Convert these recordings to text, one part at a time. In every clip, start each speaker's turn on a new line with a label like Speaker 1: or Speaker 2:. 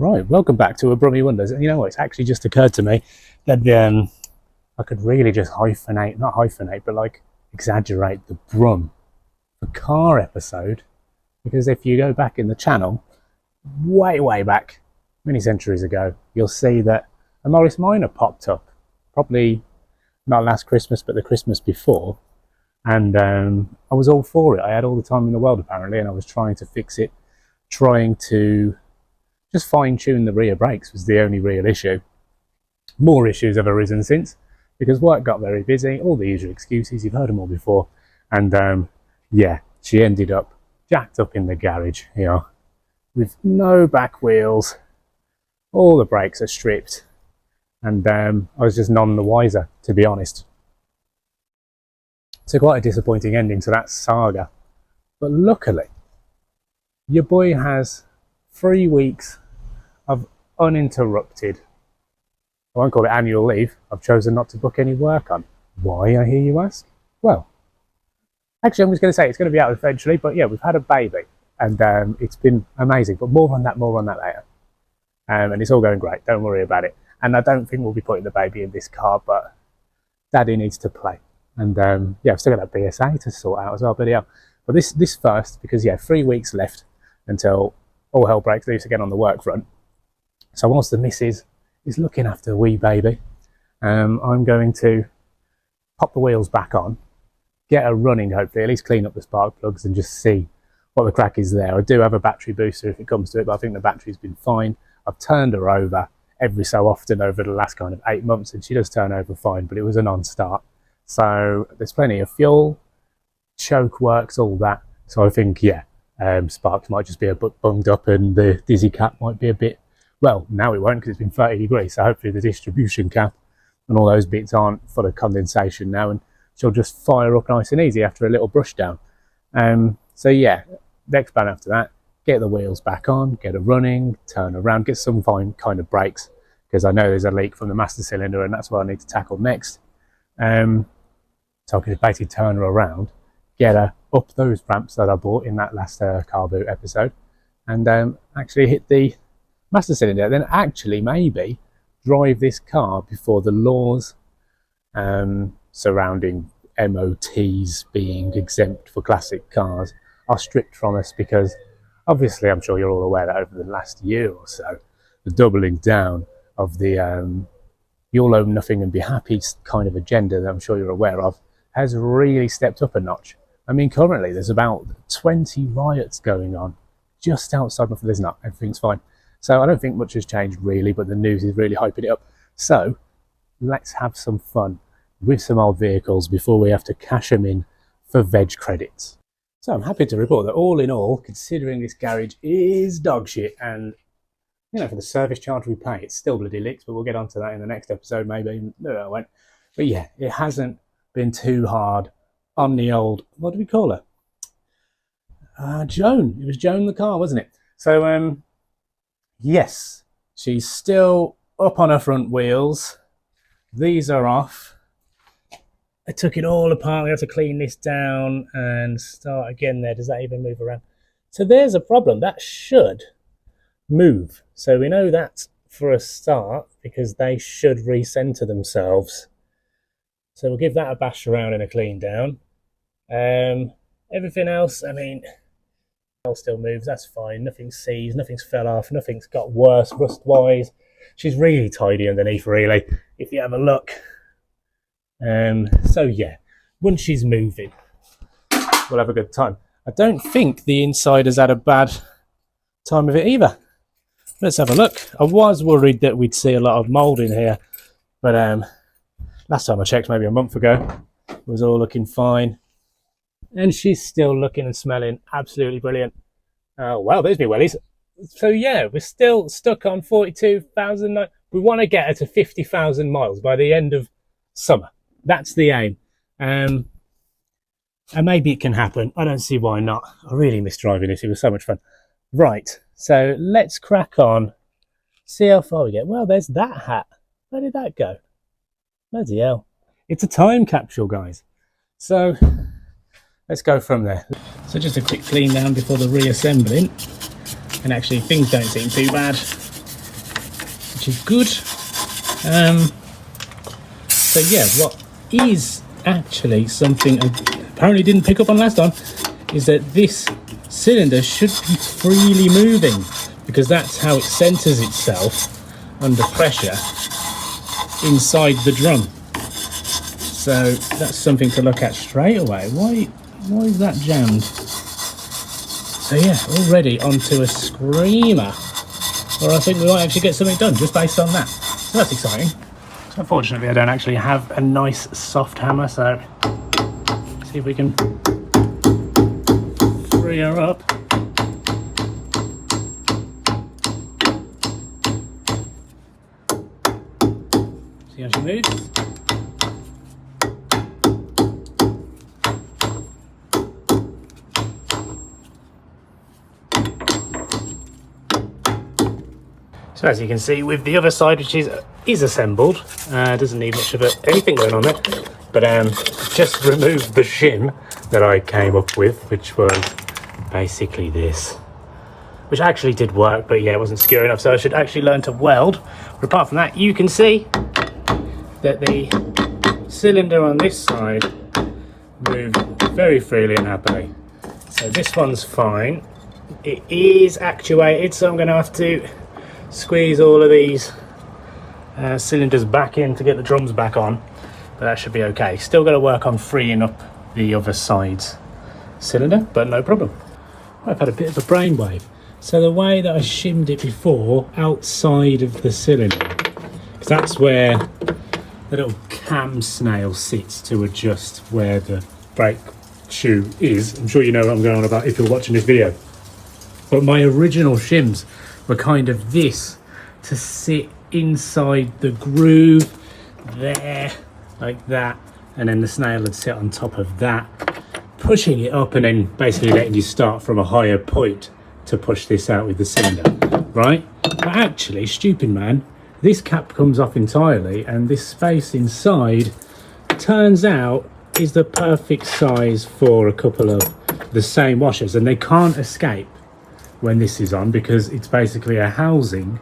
Speaker 1: Right, welcome back to A Brummy Wonders. And you know what, it's actually just occurred to me that I could really just not hyphenate, but like exaggerate the Brum for car episode. Because if you go back in the channel, way back, many centuries ago, you'll see that a MORRiS MiNOR popped up. Probably not last Christmas, but the Christmas before. And I was all for it. I had all the time in the world apparently, and I was trying to fix it, trying to just fine-tune the rear brakes was the only real issue. More issues have arisen since, because work got very busy, all the usual excuses, you've heard them all before. And yeah, she ended up jacked up in the garage here, with no back wheels, all the brakes are stripped, and I was just none the wiser, to be honest. So quite a disappointing ending to that saga. But luckily, your boy has 3 weeks of uninterrupted, I won't call it annual leave, I've chosen not to book any work on. Why, I hear you ask? Well, actually I'm just going to say it's going to be out eventually, but yeah, we've had a baby, and it's been amazing, but more on that later. And it's all going great, don't worry about it. And I don't think we'll be putting the baby in this car, but Daddy needs to play. And yeah, I've still got that BSA to sort out as well, bloody hell. But this first, because yeah, 3 weeks left until all hell breaks loose again on the work front. So whilst the missus is looking after the wee baby, I'm going to pop the wheels back on, get her running hopefully, at least clean up the spark plugs and just see what the crack is there. I do have a battery booster if it comes to it, but I think the battery's been fine. I've turned her over every so often over the last kind of 8 months, and she does turn over fine, but it was a non-start. So there's plenty of fuel, choke works, all that. So I think, yeah, sparks might just be a bit bunged up, and the dizzy cap might be a bit, well, now it won't because it's been 30 degrees. So hopefully the distribution cap and all those bits aren't full of condensation now, and she'll just fire up nice and easy after a little brush down. So yeah, next plan after that, get the wheels back on, get her running, turn around, get some fine kind of brakes, because I know there's a leak from the master cylinder, and that's what I need to tackle next. So I can basically turn her around, get her up those ramps that I bought in that last car boot episode, and actually hit the master cylinder, then actually maybe drive this car before the laws surrounding MOTs being exempt for classic cars are stripped from us, because obviously I'm sure you're all aware that over the last year or so, the doubling down of the you'll own nothing and be happy kind of agenda that I'm sure you're aware of has really stepped up a notch. I mean, currently there's about 20 riots going on just outside my, there's not, everything's fine. So I don't think much has changed really, but the news is really hyping it up. So let's have some fun with some old vehicles before we have to cash them in for veg credits. So I'm happy to report that all in all, considering this garage is dog shit, and you know, for the service charge we pay, it's still bloody licks, but we'll get onto that in the next episode maybe. No, I won't. But yeah, it hasn't been too hard on the old, what do we call her? Joan. It was Joan the car, wasn't it? So yes, she's still up on her front wheels. These are off. I took it all apart. We have to clean this down and start again there. Does that even move around? So there's a problem. That should move. So we know that for a start, because they should recenter themselves. So we'll give that a bash around and a clean down. Everything else, I mean, all still moves, that's fine. Nothing's seized, nothing's fell off, nothing's got worse rust-wise. She's really tidy underneath, really, if you have a look. So yeah, once she's moving, we'll have a good time. I don't think the inside has had a bad time of it either. Let's have a look. I was worried that we'd see a lot of mould in here, but last time I checked, maybe a month ago, it was all looking fine. And she's still looking and smelling absolutely brilliant. Wow, there's me wellies. So yeah, we're still stuck on 42,000. We want to get her to 50,000 miles by the end of summer. That's the aim. And maybe it can happen. I don't see why not. I really miss driving this. It was so much fun. Right, so let's crack on. See how far we get. Well, there's that hat. Where did that go? Bloody hell. It's a time capsule, guys. So let's go from there. So just a quick clean down before the reassembling. And actually things don't seem too bad.
Speaker 2: which is good. So yeah, what is actually something I apparently didn't pick up on last time is that this cylinder should be freely moving, because that's how it centers itself under pressure inside the drum. So that's something to look at straight away. Why is that jammed? So yeah, already onto a screamer, or I think we might actually get something done just based on that. So that's exciting. So unfortunately I don't actually have a nice soft hammer, so see if we can free her up. See how she moves? So as you can see with the other side, which is assembled, doesn't need much of anything going on there, but just removed the shim that I came up with, which was basically this, which actually did work, but yeah, it wasn't secure enough, so I should actually learn to weld. But apart from that, you can see that the cylinder on this side moved very freely and happily. So this one's fine. It is actuated, so I'm going to have to squeeze all of these cylinders back in to get the drums back on, but that should be okay. Still got to work on freeing up the other side's cylinder, but no problem. I've had a bit of a brainwave. So the way that I shimmed it before, outside of the cylinder, because that's where the little cam snail sits to adjust where the brake shoe is. I'm sure you know what I'm going on about if you're watching this video. But my original shims were kind of this, to sit inside the groove there, like that, and then the snail would sit on top of that, pushing it up and then basically letting you start from a higher point to push this out with the cylinder, right? But actually, stupid man, this cap comes off entirely, and this space inside turns out is the perfect size for a couple of the same washers, and they can't escape when this is on, because it's basically a housing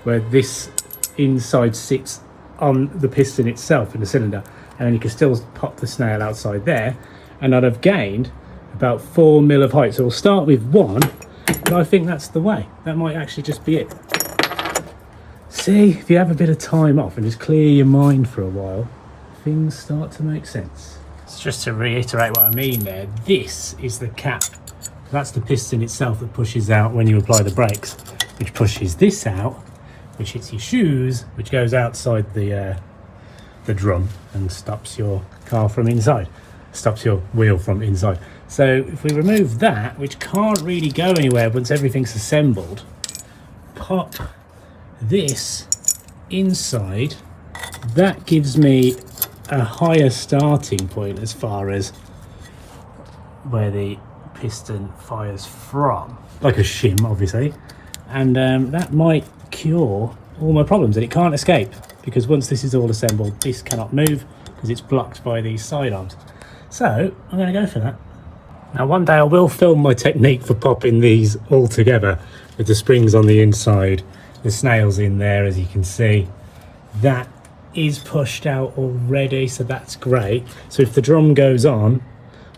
Speaker 2: where this inside sits on the piston itself in the cylinder, and then you can still pop the snail outside there, and I'd have gained about 4 mil of height. So we'll start with 1, but I think that's the way. That might actually just be it. See, if you have a bit of time off and just clear your mind for a while, things start to make sense. So just to reiterate what I mean there, this is the cap. That's the piston itself that pushes out when you apply the brakes, which pushes this out, which hits your shoes, which goes outside the drum and stops your car from inside, stops your wheel from inside. So if we remove that, which can't really go anywhere once everything's assembled, pop this inside, that gives me a higher starting point as far as where the piston fires from, like a shim obviously, and that might cure all my problems. And it can't escape, because once this is all assembled, this cannot move because it's blocked by these sidearms. So I'm going to go for that. Now one day I will film my technique for popping these all together with the springs on the inside, the snails in there, as you can see. That is pushed out already, so that's great. So if the drum goes on,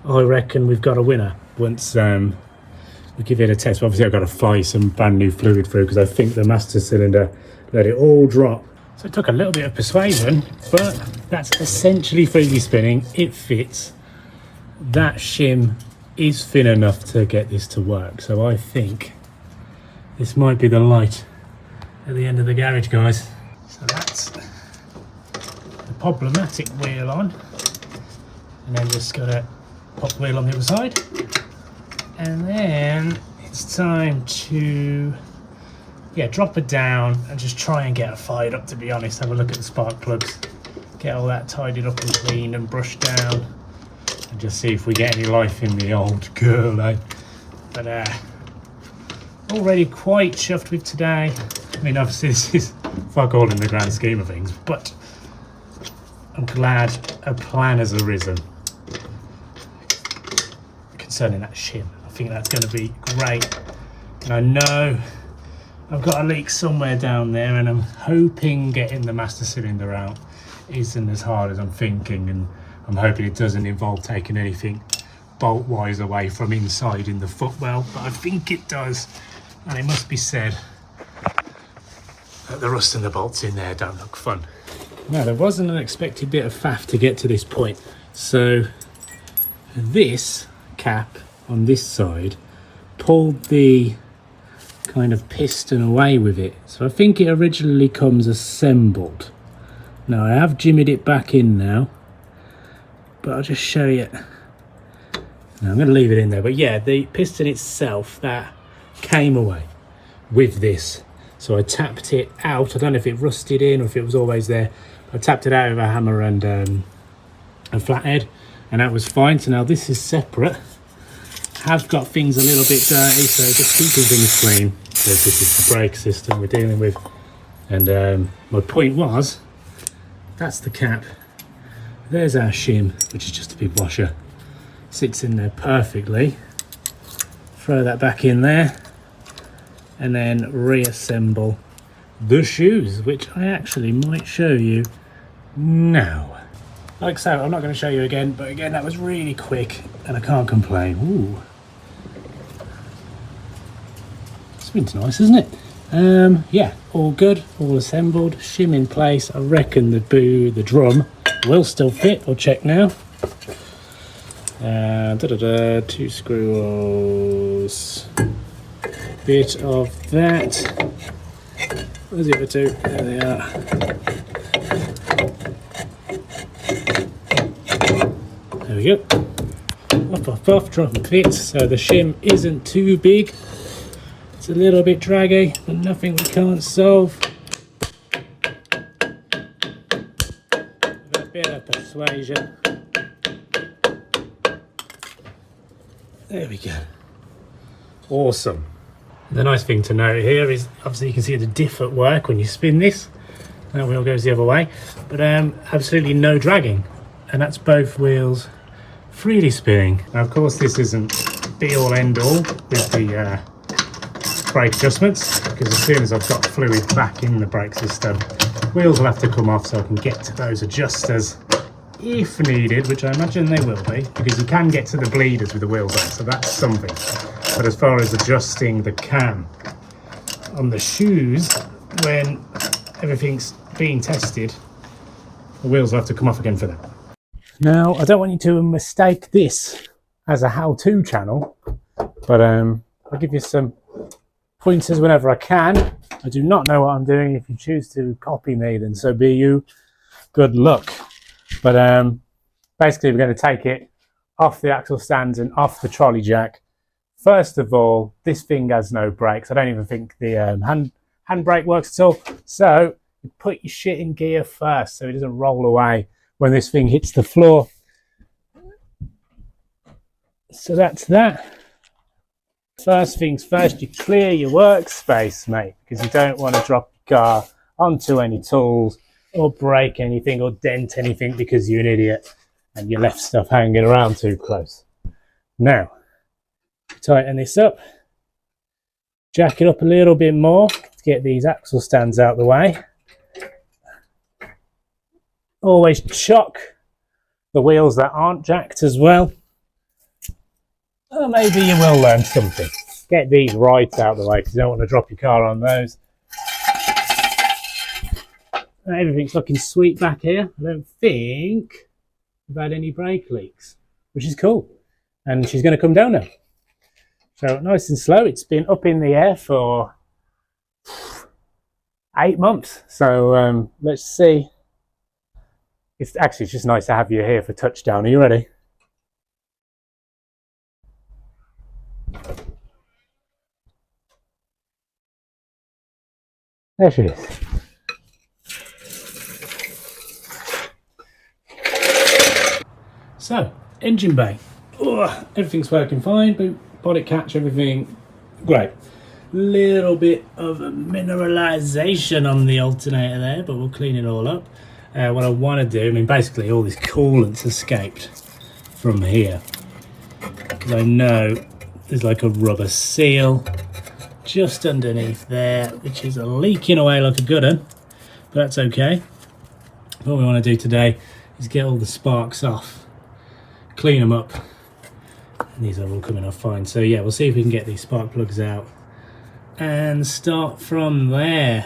Speaker 2: I reckon we've got a winner. Once we give it a test, obviously I've got to fly some brand new fluid through, because I think the master cylinder let it all drop. So it took a little bit of persuasion, but that's essentially freely spinning. It fits. That shim is thin enough to get this to work. So I think this might be the light at the end of the garage, guys. So that's the problematic wheel on, and then just got to pop the wheel on the other side, and then it's time to drop it down and just try and get it fired up, to be honest. Have a look at the spark plugs, get all that tidied up and cleaned and brushed down, and just see if we get any life in the old girl, eh? But already quite chuffed with today. I mean, obviously this is fuck all in the grand scheme of things, but I'm glad a plan has arisen concerning that shim. I think that's going to be great, and I know I've got a leak somewhere down there, and I'm hoping getting the master cylinder out isn't as hard as I'm thinking, and I'm hoping it doesn't involve taking anything bolt wise away from inside in the footwell, but I think it does. And it must be said that the rust and the bolts in there don't look fun. Now, there was an unexpected bit of faff to get to this point. So this cap on this side pulled the kind of piston away with it. So I think it originally comes assembled. Now I have jimmied it back in now, but I'll just show you. Now I'm going to leave it in there, but yeah, the piston itself, that came away with this. So I tapped it out. I don't know if it rusted in or if it was always there. I tapped it out with a hammer and a flathead, and that was fine. So now this is separate. Have got things a little bit dirty, so just keeping things clean. So this is the brake system we're dealing with. And my point was, that's the cap. There's our shim, which is just a big washer. Sits in there perfectly. Throw that back in there, and then reassemble the shoes, which I actually might show you now. Like so, I'm not going to show you again, but again, that was really quick, and I can't complain. Ooh. It's nice, isn't it? Yeah, all good, all assembled, shim in place. I reckon the drum will still fit. I'll check now. 2 screw holes. Bit of that. Where's the other 2? There they are. There we go. Off, drop and fit. So the shim isn't too big. It's a little bit draggy, but nothing we can't solve. With a bit of persuasion. There we go. Awesome. The nice thing to note here is obviously you can see the diff at work when you spin this. That wheel goes the other way, but absolutely no dragging, and that's both wheels freely spinning. Now, of course, this isn't be all end all with the brake adjustments, because as soon as I've got fluid back in the brake system, wheels will have to come off so I can get to those adjusters if needed, which I imagine they will be, because you can get to the bleeders with the wheels on, so that's something. But as far as adjusting the cam on the shoes, when everything's being tested, the wheels will have to come off again for that. Now, I don't want you to mistake this as a how-to channel, but I'll give you some pointers whenever I can. I do not know what I'm doing. If you choose to copy me, then so be you. Good luck. But basically, we're going to take it off the axle stands and off the trolley jack. First of all, this thing has no brakes. I don't even think the hand brake works at all. So you put your shit in gear first so it doesn't roll away when this thing hits the floor. So that's that. First things first, you clear your workspace, mate, because you don't want to drop your car onto any tools or break anything or dent anything because you're an idiot and you left stuff hanging around too close. Now, tighten this up, jack it up a little bit more to get these axle stands out of the way. Always chock the wheels that aren't jacked as well. Or maybe you will learn something. Get these right out of the way because you don't want to drop your car on those. Everything's looking sweet back here. I don't think we've had any brake leaks, which is cool. And she's going to come down now. So nice and slow. It's been up in the air for 8 months. So let's see. It's actually just nice to have you here for touchdown. Are you ready? There she is. So, engine bay. Oh, everything's working fine. Boot, bonnet catch, everything great. Little bit of a mineralization on the alternator there, but we'll clean it all up. What I want to do, I mean, basically all this coolant's escaped from here because I know there's like a rubber seal just underneath there, which is leaking away like a good one, but that's okay. What we want to do today is get all the sparks off, clean them up, and these are all coming off fine. So yeah, we'll see if we can get these spark plugs out and start from there,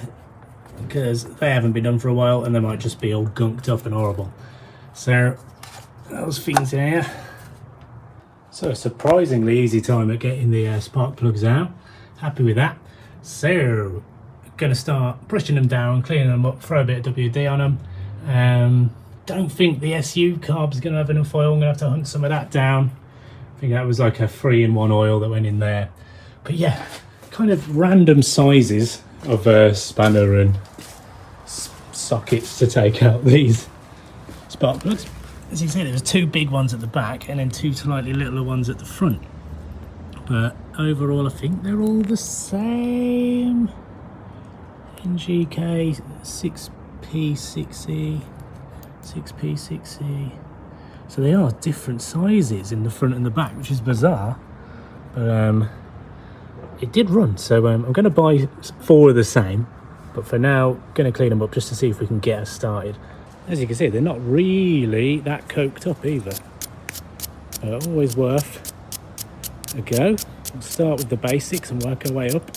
Speaker 2: because they haven't been done for a while and they might just be all gunked up and horrible. So those things here. So surprisingly easy time at getting the spark plugs out. Happy with that. So going to start brushing them down, cleaning them up, throw a bit of WD on them. Don't think the SU carb's going to have enough oil. I'm going to have to hunt some of that down. I think that was like a 3-in-1 oil that went in there. But yeah, kind of random sizes of spanner and sockets to take out these spark plugs. As you can see, there's 2 big ones at the back and then 2 slightly littler ones at the front. But overall, I think they're all the same. NGK 6P6E, 6P6E. So they are different sizes in the front and the back, which is bizarre. But it did run, so I'm going to buy 4 of the same. But for now, I'm going to clean them up just to see if we can get us started. As you can see, they're not really that coked up either. Always worth a go. We'll start with the basics and work our way up.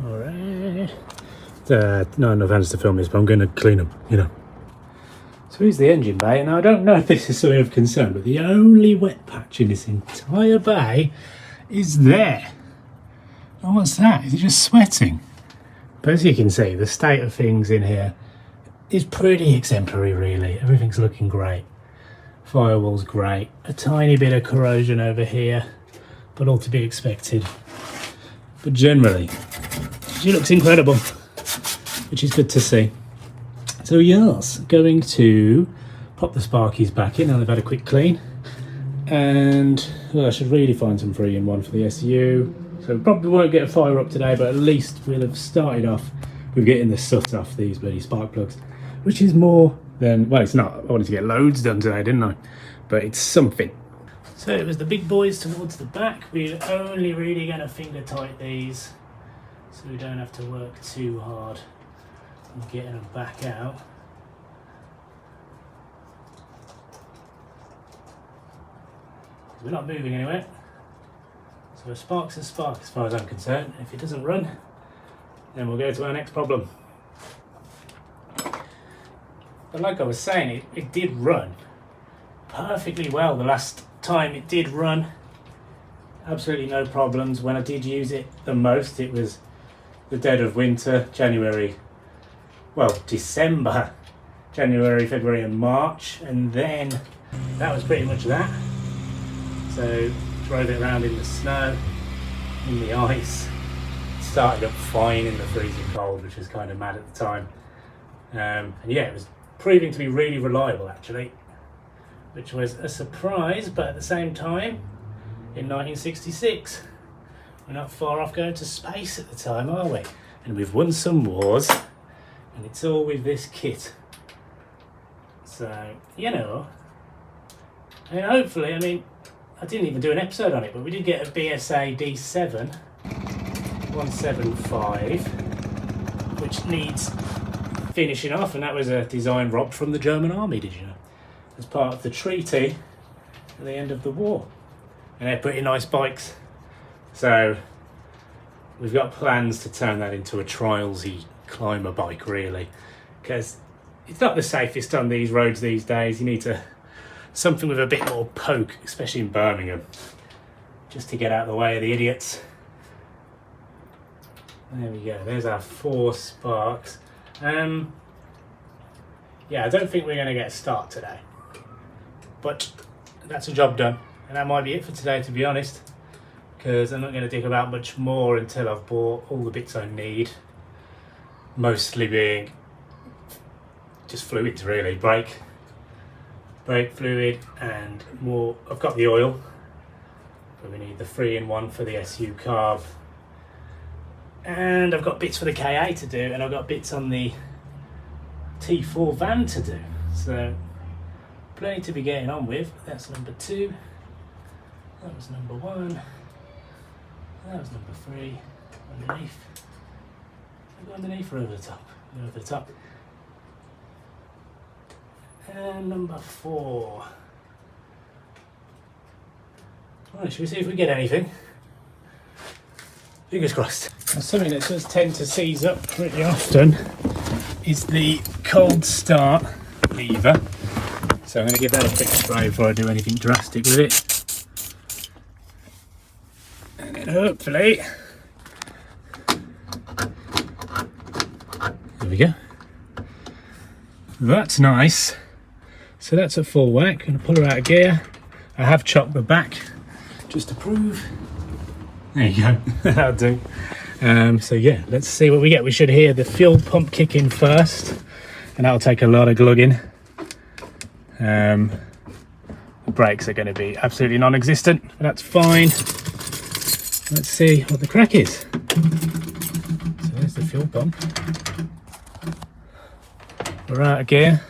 Speaker 2: Alright. Not enough hands to film this, but I'm going to clean them, you know. So here's the engine bay, and I don't know if this is something of concern, but the only wet patch in this entire bay is there. Oh, what's that? Is it just sweating? But as you can see, the state of things in here is pretty exemplary, really. Everything's looking great. Firewall's great. A tiny bit of corrosion over here, but all to be expected. But generally, she looks incredible, which is good to see. So yes, going to pop the sparkies back in now they've had a quick clean. And well, I should really find some 3-in-1 for the SU. So we probably won't get a fire up today, but at least we'll have started off with getting the soot off these bloody spark plugs, which is more than, well, it's not. I wanted to get loads done today, didn't I? But it's something. So it was the big boys towards the back. We're only really going to finger tight these so we don't have to work too hard on getting them back out. We're not moving anywhere. So a spark's a spark as far as I'm concerned. If it doesn't run, then we'll go to our next problem. But like I was saying, it did run perfectly well the last time it did run. Absolutely no problems. When I did use it the most, it was the dead of winter, December, January, February and March, and then that was pretty much that. So drove it around in the snow, in the ice, started up fine in the freezing cold, which was kind of mad at the time. And yeah, it was proving to be really reliable actually, which was a surprise, but at the same time, in 1966, we're not far off going to space at the time, are we? And we've won some wars, and it's all with this kit. So, you know, and hopefully, I mean, I didn't even do an episode on it, but we did get a BSA D7 175, which needs finishing off, and that was a design robbed from the German army, did you know? As part of the treaty at the end of the war. And they're pretty nice bikes. So we've got plans to turn that into a trialsy climber bike, really, because it's not the safest on these roads these days. You need something with a bit more poke, especially in Birmingham, just to get out of the way of the idiots. There we go, there's our 4 sparks. Yeah, I don't think we're going to get a start today, but that's a job done, and that might be it for today, to be honest, because I'm not going to dig about much more until I've bought all the bits I need, mostly being just fluids, really. Brake fluid and more. I've got the oil, but we need the 3-in-1 for the SU carb, And I've got bits for the KA to do, and I've got bits on the T4 van to do. So plenty to be getting on with. That's number 2. That was number 1. That was number 3. Underneath. I go underneath or over the top? Over the top. And number 4. Right, should we see if we get anything? Fingers crossed. Now, something that does tend to seize up pretty often is the cold start lever. So I'm going to give that a quick spray before I do anything drastic with it. And then hopefully, there we go. That's nice. So that's at full whack. I'm going to pull her out of gear. I have chopped the back just to prove. There you go. That'll do. So yeah, let's see what we get. We should hear the fuel pump kick in first, and that'll take a lot of glugging. The brakes are going to be absolutely non-existent, but that's fine. Let's see what the crack is. So there's the fuel pump. We're out of gear.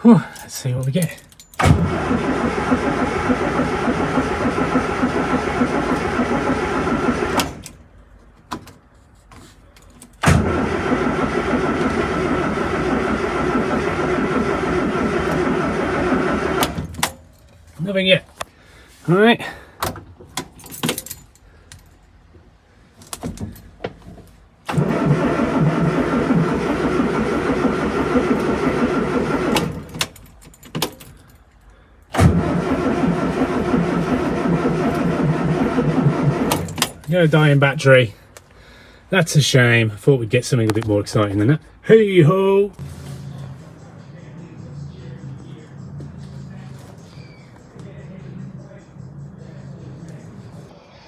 Speaker 2: Whew, let's see what we get. Nothing yet. All right. No dying battery. That's a shame. I thought we'd get something a bit more exciting than that. Hey ho!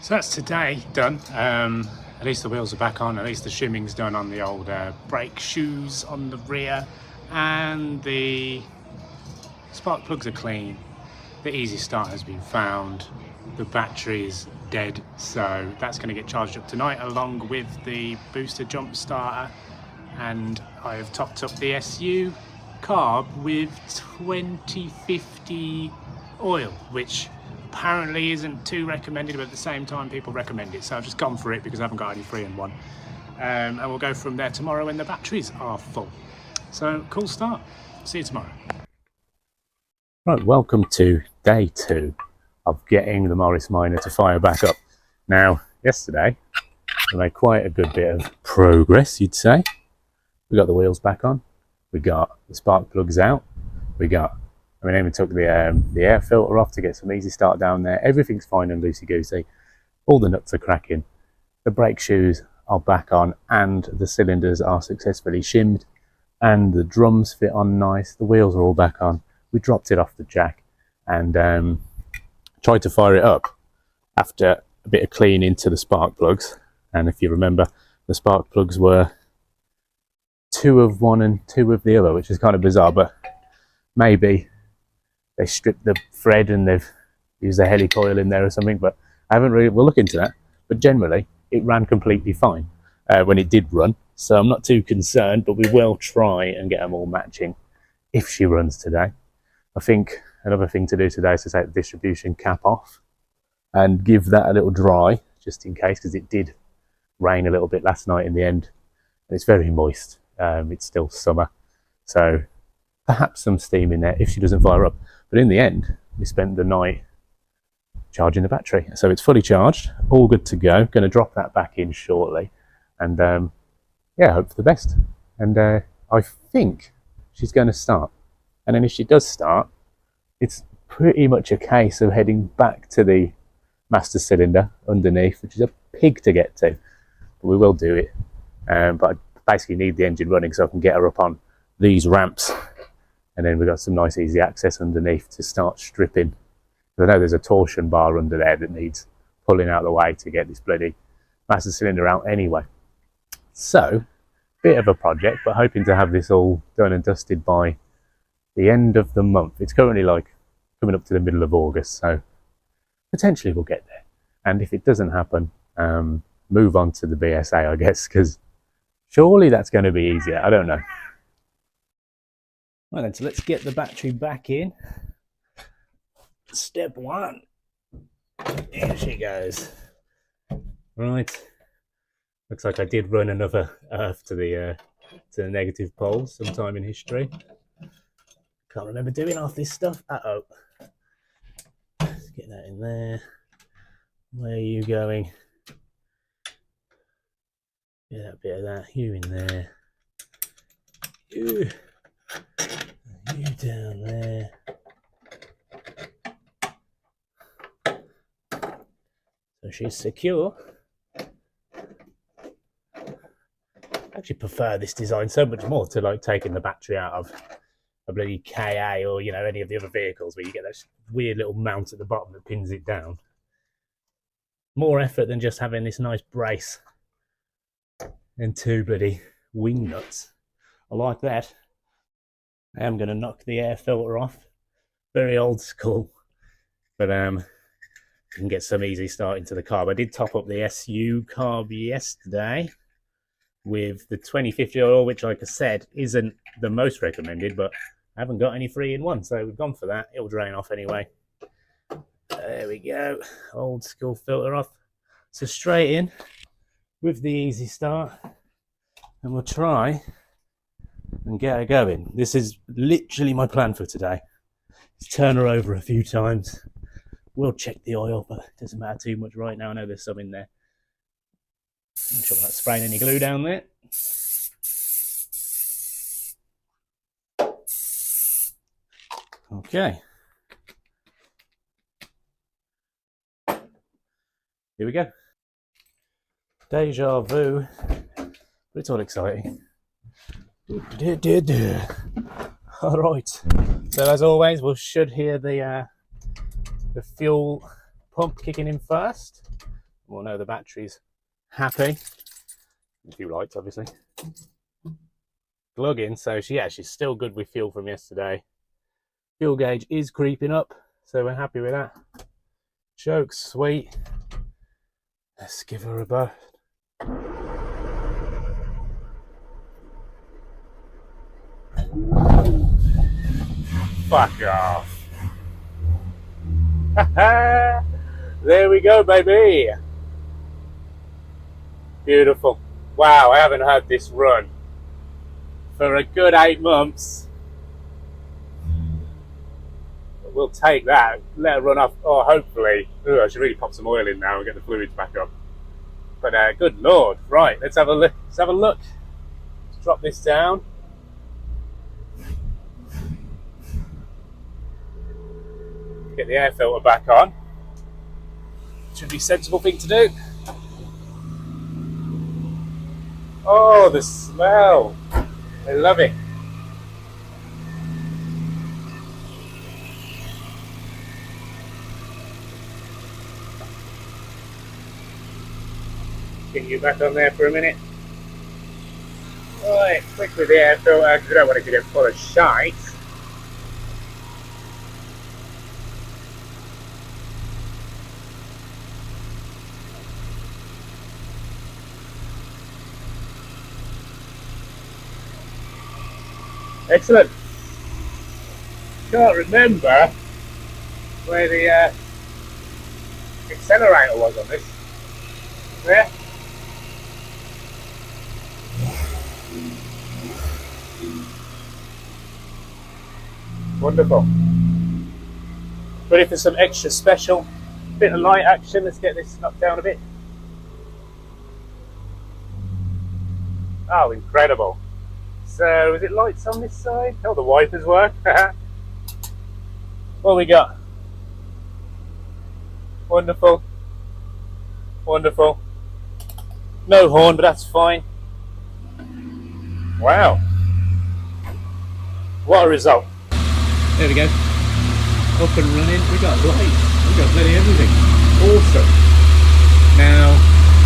Speaker 2: So that's today done. At least the wheels are back on, at least the shimming's done on the old brake shoes on the rear, and the spark plugs are clean. The easy start has been found. The battery is dead, so that's going to get charged up tonight along with the booster jump starter, and I have topped up the SU carb with 2050 oil, which apparently isn't too recommended, but at the same time people recommend it, so I've just gone for it because I haven't got any 3-in-1, and we'll go from there tomorrow when the batteries are full. So cool start. See you tomorrow. Right, welcome to day 2 of getting the MORRiS MiNOR to fire back up. Now, yesterday we made quite a good bit of progress, you'd say. We got the wheels back on, we got the spark plugs out, I even took the air filter off to get some easy start down there. Everything's fine and loosey-goosey. All the nuts are cracking. The brake shoes are back on, and the cylinders are successfully shimmed, and the drums fit on nice. The wheels are all back on. We dropped it off the jack and tried to fire it up after a bit of clean into the spark plugs. And if you remember, the spark plugs were 2 of one and 2 of the other, which is kind of bizarre, but maybe they stripped the thread and they've used a helicoil in there or something, but I haven't really, we'll look into that. But generally, it ran completely fine when it did run, so I'm not too concerned, but we will try and get them all matching if she runs today. I think another thing to do today is to take the distribution cap off and give that a little dry, just in case, because it did rain a little bit last night in the end, and it's very moist. It's still summer, so perhaps some steam in there if she doesn't fire up. But in the end, we spent the night charging the battery. So it's fully charged, all good to go. Going to drop that back in shortly. And yeah, hope for the best. And I think she's going to start. And then if she does start, it's pretty much a case of heading back to the master cylinder underneath, which is a pig to get to. But we will do it. But I basically need the engine running so I can get her up on these ramps. And then we've got some nice easy access underneath to start stripping. I know there's a torsion bar under there that needs pulling out of the way to get this bloody master cylinder out anyway. So, bit of a project, but hoping to have this all done and dusted by the end of the month. It's currently like coming up to the middle of August, so potentially we'll get there. And if it doesn't happen,
Speaker 1: move on to the BSA, I guess, because surely that's going to be easier. I don't know. Right then, so let's get the battery back in. Step one. Here she goes. Right. Looks like I did run another earth to the negative pole sometime in history. Can't remember doing half this stuff. Uh-oh. Let's get that in there. Where are you going? Get that bit of that. You in there. You down there. So she's secure. I actually prefer this design so much more to like taking the battery out of a bloody KA or, you know, any of the other vehicles where you get that weird little mount at the bottom that pins it down. More effort than just having this nice brace and two bloody wing nuts. I like that. I am going to knock the air filter off. Very old school. But you can get some easy start into the carb. I did top up the SU carb yesterday with the 2050 oil, which, like I said, isn't the most recommended, but I haven't got any 3-in-1, so we've gone for that. It'll drain off anyway. There we go. Old school filter off. So straight in with the easy start, and we'll try and get her going. This is literally my plan for today. Just turn her over a few times. We'll check the oil, but it doesn't matter too much right now. I know there's some in there. Make sure I'm not spraying any glue down there. Okay. Here we go. Deja vu, but it's all exciting. All right. So as always, we should hear the fuel pump kicking in first. We'll know the battery's happy. A few lights, obviously. Plug in. So she's still good with fuel from yesterday. Fuel gauge is creeping up, so we're happy with that. Choke's sweet. Let's give her a burst. Fuck off. There we go, baby. Beautiful. Wow, I haven't had this run for a good 8 months. But we'll take that. Let her run off. Oh, hopefully. Ooh, I should really pop some oil in now and get the fluids back up. But good lord. Right, let's have a look. Let's have a look. Let's drop this down. Get the air filter back on. Should be a sensible thing to do. Oh, the smell. I love it. Get you back on there for a minute. Right, quick with the air filter because we don't want it to get full of shite. Excellent. Can't remember where the accelerator was on this. There. Wonderful. Ready for some extra special bit of light action. Let's get this knocked down a bit. Oh, incredible. So, is it lights on this side? Oh, the wipers work. What we got? Wonderful. Wonderful. No horn, but that's fine. Wow. What a result. There we go. Up and running. We got lights. We got bloody everything. Awesome. Now,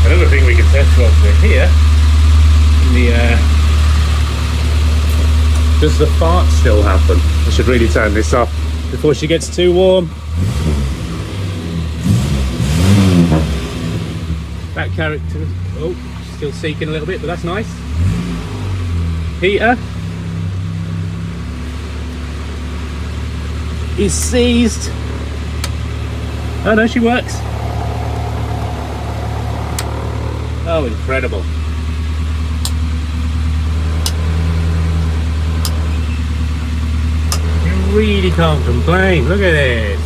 Speaker 1: another thing we can test for here in the does the fart still happen? I should really turn this off before she gets too warm. That light character. Oh, still seeking a little bit, but that's nice. Heater is seized. Oh no, she works. Oh, incredible. You really can't complain. Look at this.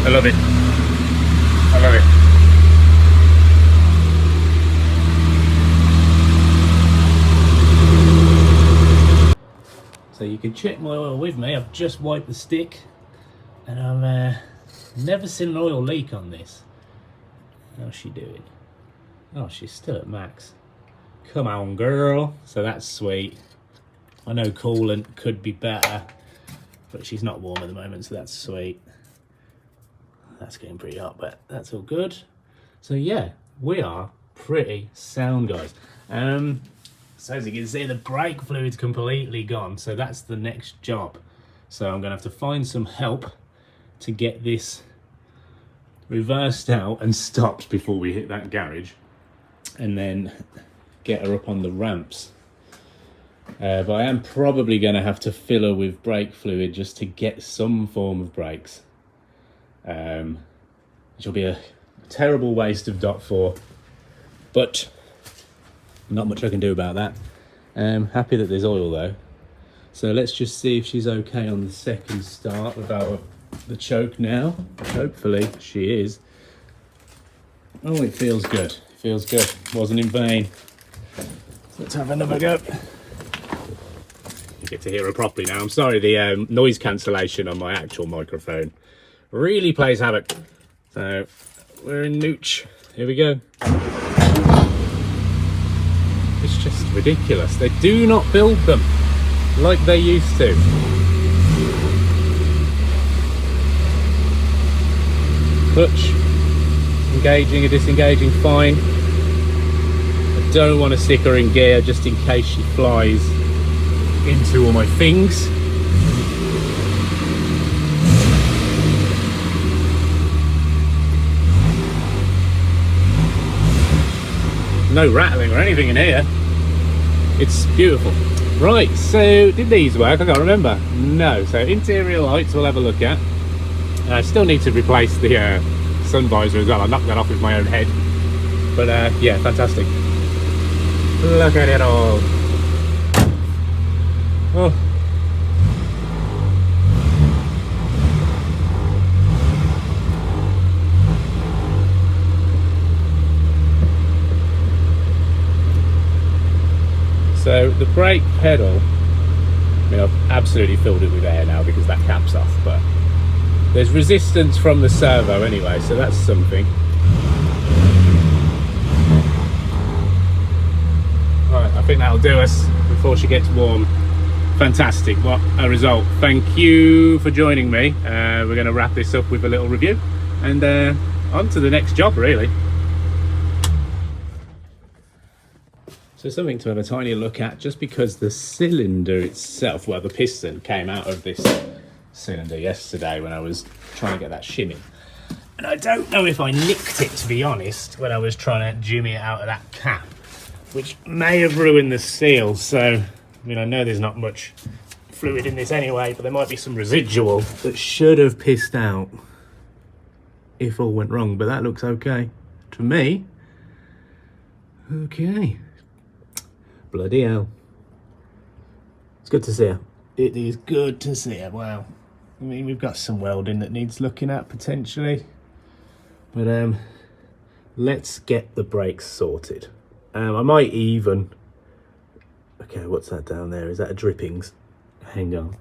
Speaker 1: I love it. I love it. So you can check my oil with me. I've just wiped the stick and I've never seen an oil leak on this. How's she doing? Oh, she's still at max. Come on, girl. So that's sweet. I know coolant could be better, but she's not warm at the moment, so that's sweet. That's getting pretty hot, but that's all good. So yeah, we are pretty sound, guys. So as you can see, the brake fluid's completely gone, so that's the next job. So I'm gonna have to find some help to get this reversed out and stopped before we hit that garage, and then get her up on the ramps. But I am probably gonna have to fill her with brake fluid just to get some form of brakes. Which will be a terrible waste of .4, but not much I can do about that. Happy that there's oil though. So let's just see if she's okay on the second start without the choke now. Hopefully she is. Oh, it feels good. It feels good. Wasn't in vain. Let's have another go. You get to hear her properly now. I'm sorry, the noise cancellation on my actual microphone really plays havoc. So we're in Nooch. Here we go. It's just ridiculous. They do not build them like they used to. Clutch engaging or disengaging fine. I don't want to stick her in gear just in case she flies into all my things. No rattling or anything in here. It's beautiful. Right, so did these work? I can't remember. No, so interior lights we'll have a look at. I still need to replace the sun visor as well. I knocked that off with my own head. But yeah, fantastic. Look at it all. Oh. So the brake pedal, I mean, I've absolutely filled it with air now because that cap's off, but there's resistance from the servo anyway, so that's something. Right, I think that'll do us before she gets warm. Fantastic, what a result. Thank you for joining me. We're going to wrap this up with a little review and on to the next job, really. So something to have a tiny look at, just because the cylinder itself, well, the piston came out of this cylinder yesterday when I was trying to get that shim in. And I don't know if I nicked it, to be honest, when I was trying to jimmy it out of that cap, which may have ruined the seal. So, I mean, I know there's not much fluid in this anyway, but there might be some residual that should have pissed out if all went wrong, but that looks okay to me. Okay. Bloody hell. It's good to see her. It is good to see her. Wow. I mean, we've got some welding that needs looking at potentially. But let's get the brakes sorted. I might even... Okay, what's that down there? Is that a drippings? Hang on.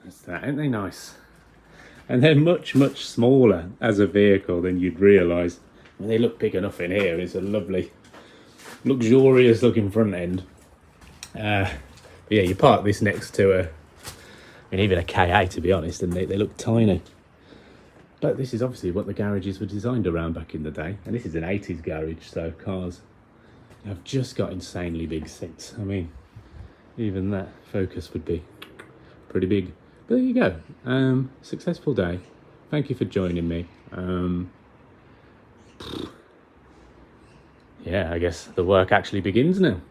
Speaker 1: That's that. Aren't they nice? And they're much, much smaller as a vehicle than you'd realise. I mean, they look big enough in here. It's a lovely, luxurious looking front end. But yeah, you park this next to a, I mean, even a KA, to be honest, and they look tiny.
Speaker 2: But this is obviously what the garages were designed around back in the day. And this is an 80s garage, so cars have just got insanely big seats. I mean, even that Focus would be pretty big. But there you go. Successful day. Thank you for joining me. Yeah, I guess the work actually begins now.